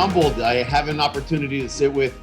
humbled. I have an opportunity to sit with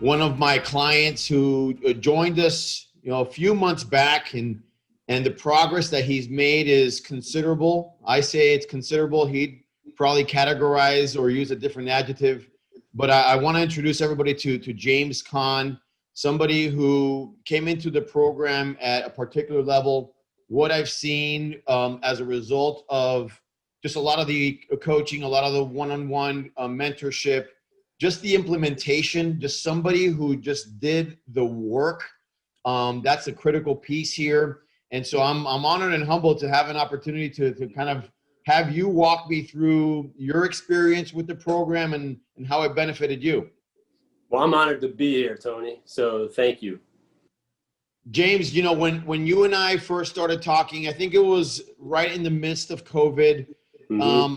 one of my clients who joined us, a few months back, and the progress that he's made is considerable. I say it's considerable. He'd probably categorize or use a different adjective, but I want to introduce everybody to James Kahn, somebody who came into the program at a particular level. What I've seen as a result of just a lot of the coaching, a lot of the one-on-one mentorship, just the implementation, just somebody who just did the work. That's a critical piece here. And so I'm honored and humbled to have an opportunity to kind of have you walk me through your experience with the program and how it benefited you. Well, I'm honored to be here, Tony. So thank you. James, when you and I first started talking, I think it was right in the midst of COVID. Mm-hmm.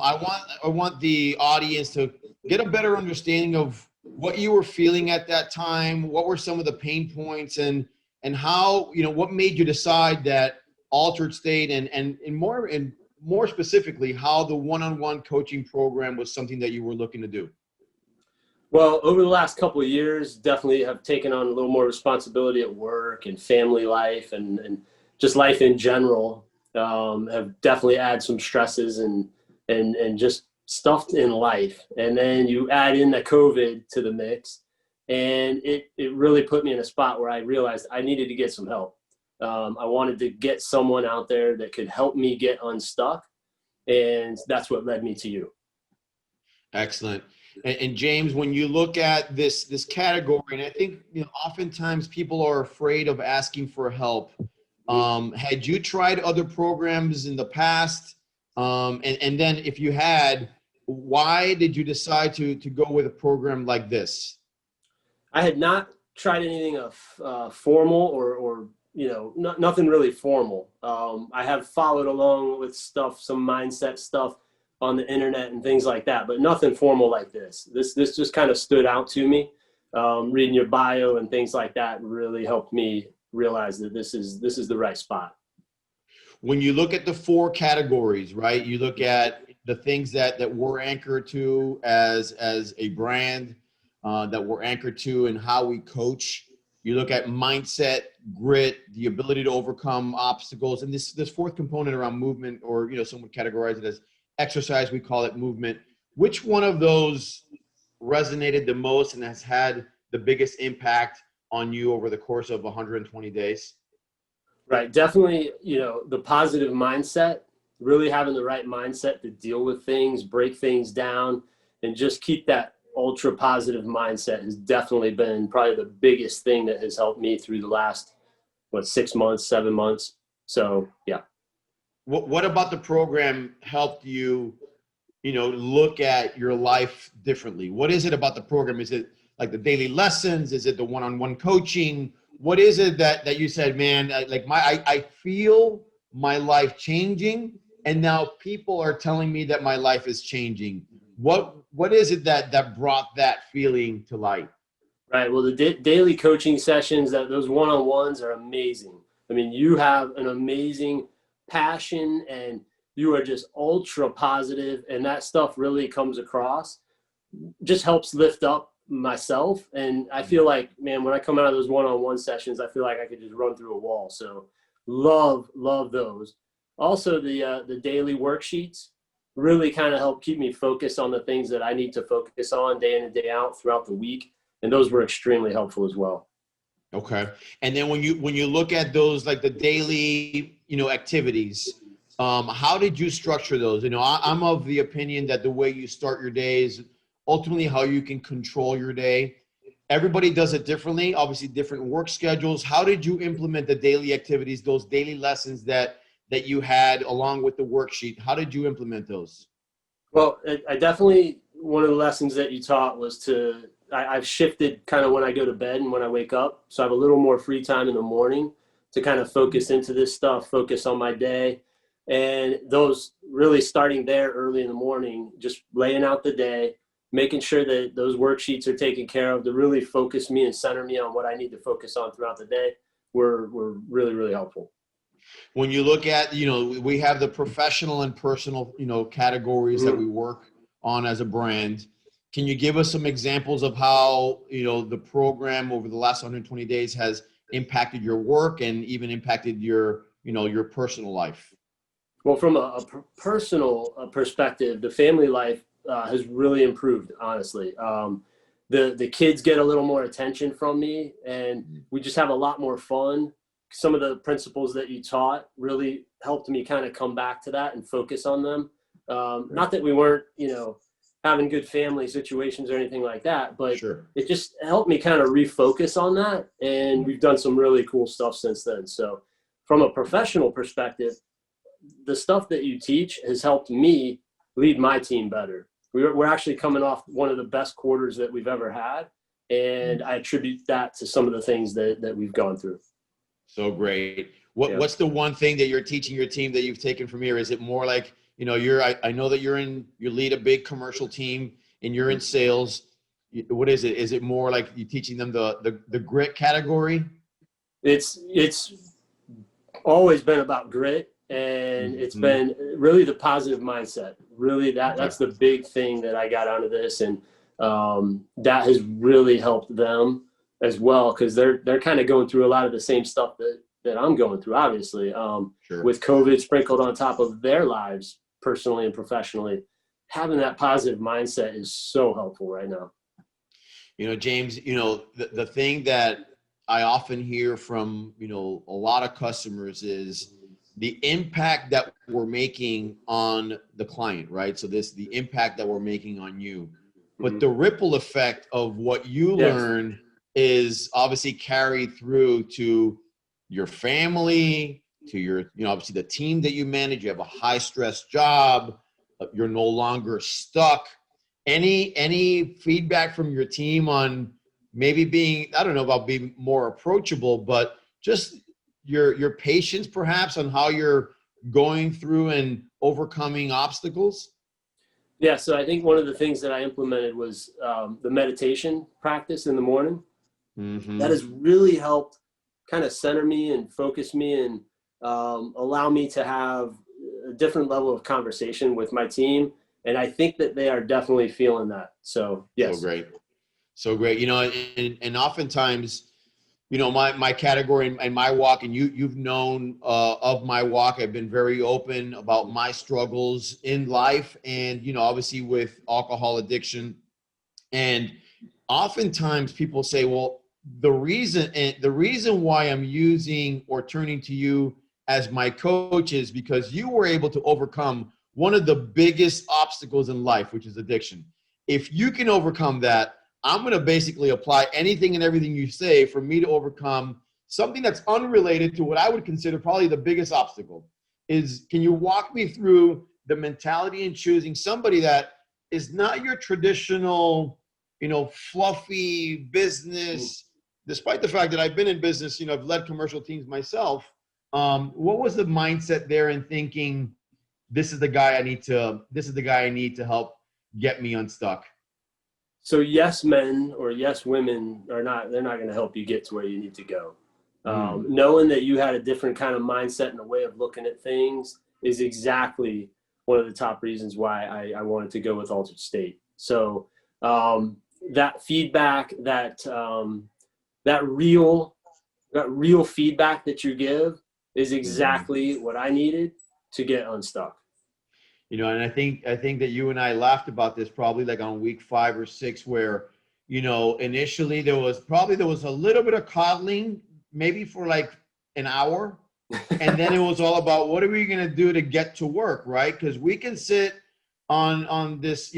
I want the audience to get a better understanding of what you were feeling at that time. What were some of the pain points and how, what made you decide that Altered State and more specifically, how the one-on-one coaching program was something that you were looking to do? Well, over the last couple of years, definitely have taken on a little more responsibility at work and family life and just life in general. Have definitely added some stresses and just stuff in life. And then you add in the COVID to the mix, and it really put me in a spot where I realized I needed to get some help. I wanted to get someone out there that could help me get unstuck, and that's what led me to you. Excellent. And James, when you look at this category, and I think oftentimes people are afraid of asking for help. Had you tried other programs in the past? And then if you had, why did you decide to go with a program like this? I had not tried anything formal or nothing really formal. I have followed along with stuff, some mindset stuff on the internet and things like that, but nothing formal like this. This just kind of stood out to me. Reading your bio and things like that really helped me realize that this is the right spot. When you look at the four categories, right? You look at the things that we're anchored to as a brand, that we're anchored to and how we coach. You look at mindset, grit, the ability to overcome obstacles, and this fourth component around movement, or some would categorize it as exercise. We call it movement. Which one of those resonated the most and has had the biggest impact on you over the course of 120 days? Right. Definitely, the positive mindset, really having the right mindset to deal with things, break things down, and just keep that ultra positive mindset has definitely been probably the biggest thing that has helped me through the last, 6 months, 7 months. So, yeah. What about the program helped you, look at your life differently? What is it about the program? Is it like the daily lessons? Is it the one-on-one coaching? What is it that you said, man, I feel my life changing, and now people are telling me that my life is changing? What is it that brought that feeling to light? Right. Well, the daily coaching sessions, those one-on-ones are amazing. I mean, you have an amazing passion and you are just ultra positive, and that stuff really comes across, just helps lift up myself. And I feel like, man, when I come out of those one-on-one sessions, I feel like I could just run through a wall. So love those. Also the daily worksheets really kind of help keep me focused on the things that I need to focus on day in and day out throughout the week. And those were extremely helpful as well. Okay. And then when you look at those, like the daily, activities, how did you structure those? I'm of the opinion that the way you start your day is ultimately how you can control your day. Everybody does it differently, obviously different work schedules. How did you implement the daily activities, those daily lessons that you had along with the worksheet? How did you implement those? Well, I definitely, one of the lessons that you taught was I've shifted kind of when I go to bed and when I wake up. So I have a little more free time in the morning to kind of focus into this stuff, focus on my day. And those really starting there early in the morning, just laying out the day, making sure that those worksheets are taken care of to really focus me and center me on what I need to focus on throughout the day were really, really helpful. When you look at, we have the professional and personal, categories that we work on as a brand. can you give us some examples of how, the program over the last 120 days has impacted your work and even impacted your, your personal life? Well, from a personal perspective, the family life has really improved, honestly. The kids get a little more attention from me, and we just have a lot more fun. Some of the principles that you taught really helped me kind of come back to that and focus on them. Not that we weren't, having good family situations or anything like that, but Sure. it just helped me kind of refocus on that. And we've done some really cool stuff since then. So from a professional perspective, the stuff that you teach has helped me lead my team better. We're actually coming off one of the best quarters that we've ever had. And I attribute that to some of the things that we've gone through. So great. What's the one thing that you're teaching your team that you've taken from here? Is it more like, I know that you lead a big commercial team and you're in sales. What is it? Is it more like you teaching them the grit category? It's always been about grit, and it's been really the positive mindset. Really, that's the big thing that I got out of this, and that has really helped them as well, because they're kind of going through a lot of the same stuff that I'm going through, obviously, Sure. with COVID sprinkled on top of their lives, personally and professionally. Having that positive mindset is so helpful right now. James, the thing that I often hear from, a lot of customers is the impact that we're making on the client, right? So the impact that we're making on you, but the ripple effect of what you learn is obviously carried through to your family, to your, obviously the team that you manage. You have a high stress job. You're no longer stuck. Any feedback from your team on maybe being, I don't know about being more approachable, but just your patience perhaps on how you're going through and overcoming obstacles? Yeah, so I think one of the things that I implemented was the meditation practice in the morning. That has really helped kind of center me and focus me and allow me to have a different level of conversation with my team. And I think that they are definitely feeling that. So, yes. So great. And oftentimes, my category and my walk, and you've known of my walk. I've been very open about my struggles in life and, obviously with alcohol addiction. And oftentimes people say, well, the reason why I'm using or turning to you as my coach is because you were able to overcome one of the biggest obstacles in life, which is addiction. If you can overcome that, I'm going to basically apply anything and everything you say for me to overcome something that's unrelated to what I would consider probably the biggest obstacle. Can you walk me through the mentality in choosing somebody that is not your traditional, fluffy business, despite the fact that I've been in business, I've led commercial teams myself. What was the mindset there in thinking, this is the guy I need to help get me unstuck? So yes men or yes women they're not going to help you get to where you need to go. Knowing that you had a different kind of mindset and a way of looking at things is exactly one of the top reasons why I wanted to go with Altered State. So that feedback, that real feedback that you give is exactly what I needed to get unstuck. And I think that you and I laughed about this probably like on week 5 or 6, where, initially there was a little bit of coddling, maybe for like an hour. And then it was all about, what are we going to do to get to work? Right. Because we can sit on this,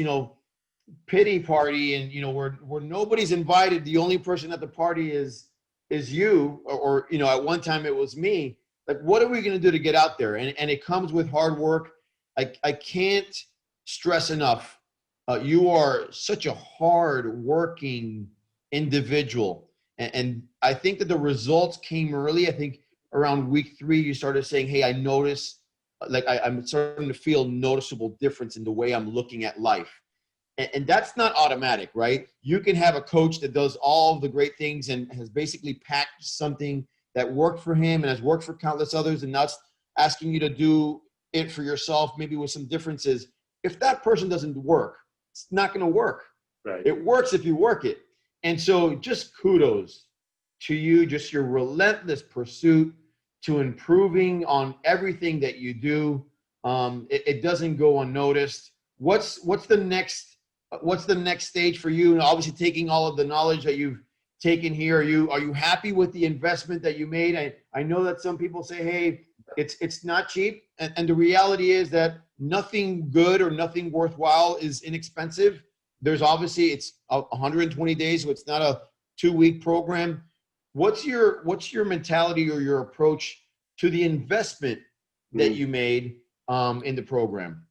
pity party and, where nobody's invited. The only person at the party is you, or at one time it was me. Like, what are we going to do to get out there? And it comes with hard work. I can't stress enough. You are such a hard working individual. And I think that the results came early. I think around week 3, you started saying, hey, I notice, like I'm starting to feel noticeable difference in the way I'm looking at life. And that's not automatic, right? You can have a coach that does all of the great things and has basically packed something that worked for him and has worked for countless others. And now it's asking you to do it for yourself, maybe with some differences. If that person doesn't work, it's not going to work. Right. It works if you work it. And so just kudos to you, just your relentless pursuit to improving on everything that you do. It doesn't go unnoticed. What's the next stage for you? And obviously taking all of the knowledge that you've taken here, are you happy with the investment that you made? I know that some people say, hey, it's not cheap. And the reality is that nothing good or nothing worthwhile is inexpensive. There's obviously, it's 120 days, so it's not a 2-week program. What's your mentality or your approach to the investment that you made in the program?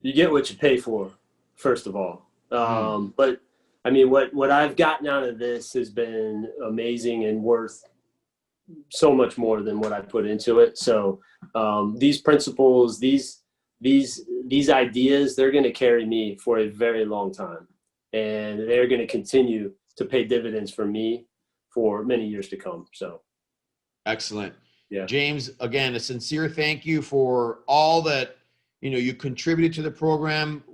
You get what you pay for, first of all. But I mean, what I've gotten out of this has been amazing and worth so much more than what I put into it. So these principles, these ideas, they're going to carry me for a very long time, and they're going to continue to pay dividends for me for many years to come. So excellent. Yeah. James, again, a sincere thank you for all that you contributed to the program.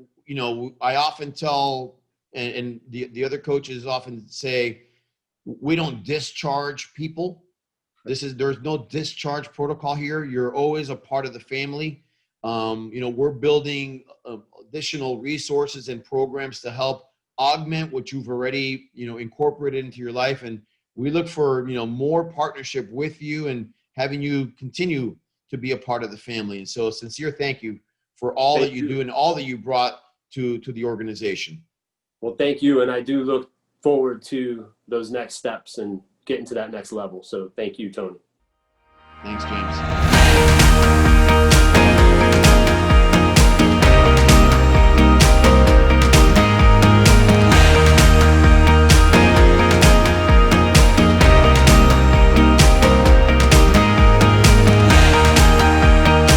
I often tell, and the other coaches often say, we don't discharge people. There's no discharge protocol here. You're always a part of the family. We're building additional resources and programs to help augment what you've already, incorporated into your life. And we look for, more partnership with you and having you continue to be a part of the family. And so sincere thank you for all that you do and all that you brought to the organization. Well, thank you. And I do look forward to those next steps and getting to that next level. So thank you, Tony. Thanks, James.